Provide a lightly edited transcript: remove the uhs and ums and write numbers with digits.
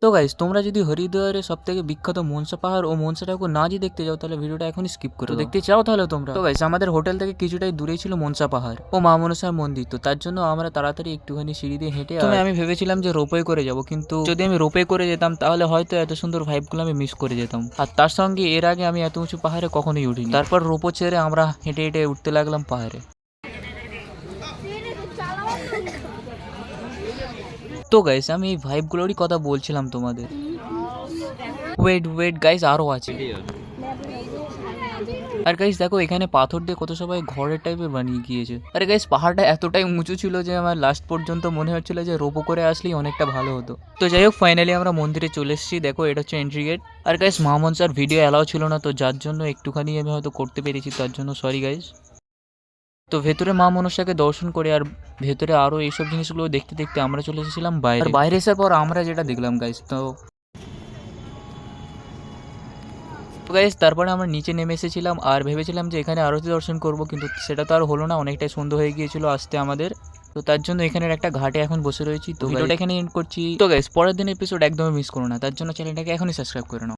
তো গাইস, তোমরা যদি হরিদ্বারের সবথেকে বিখ্যাত মনসা পাহাড় ও মনসা ঠাকুর না যদি দেখতে যাও তাহলে ভিডিওটা এখনই স্কিপ করে দেখতে চাও তাহলে তোমরা। তো গাইস, আমাদের হোটেল থেকে কিছুটাই দূরেই ছিল মনসা পাহাড় ও মা মনসার মন্দির। তো তার জন্য আমরা তাড়াতাড়ি একটুখানি সিঁড়ি দিয়ে হেঁটে আমি ভেবেছিলাম যে রোপওয়ে করে যাব, কিন্তু যদি আমি রোপওয়ে করে যেতাম তাহলে হয়তো এত সুন্দর ভাইবগুলো আমি মিস করে যেতাম। আর তার সঙ্গে এর আগে আমি এত উঁচু পাহাড়ে কখনোই উঠিনি। তারপর রোপো ছেড়ে আমরা হেঁটে হেঁটে উঠতে লাগলাম পাহাড়ে। তো গাইস, আমি এই ভাইবগুলোরই কথা বলছিলাম তোমাদের। ওয়েট গাইস, আরও আছে। আর গাইস দেখো, এখানে পাথর দিয়ে কত সবাই ঘরের টাইপের বানিয়ে গিয়েছে। আরে গাইস, পাহাড়টা এতটাই উঁচু ছিল যে আমার লাস্ট পর্যন্ত মনে হচ্ছিল যে রোপো করে আসলেই অনেকটা ভালো হতো। তো যাই হোক, ফাইনালি আমরা মন্দিরে চলে এসেছি। দেখো, এটা হচ্ছে এন্ট্রি গেট। আর গাইস, মা মনসার ভিডিও অ্যালাউ ছিল না, তো যার জন্য একটুখানি আমি হয়তো করতে পেরেছি, তার জন্য সরি গাইস। তো ভেতরে মা মনসাকে দর্শন করে আর ভেতরে আরও এইসব জিনিসগুলো দেখতে দেখতে আমরা চলে এসেছিলাম বাইরে। আর বাইরে আসার পর আমরা যেটা দেখলাম গাইস, তো গাইস তারপরে আমরা নিচে নেমে এসেছিলাম আর ভেবেছিলাম যে এখানে আরতি দর্শন করব, কিন্তু সেটা তো আর হলো না, অনেকটাই সন্ধ্যা হয়ে গিয়েছিল আসতে আমাদের। তো তার জন্য এখানের একটা ঘাটে এখন বসে রয়েছি। তো ভিডিওটা এখানে এন্ড করছি। তো গাইস, পরের দিন এপিসোড একদমই মিস করো না, তার জন্য চ্যানেলটাকে এখনই সাবস্ক্রাইব করে নাও।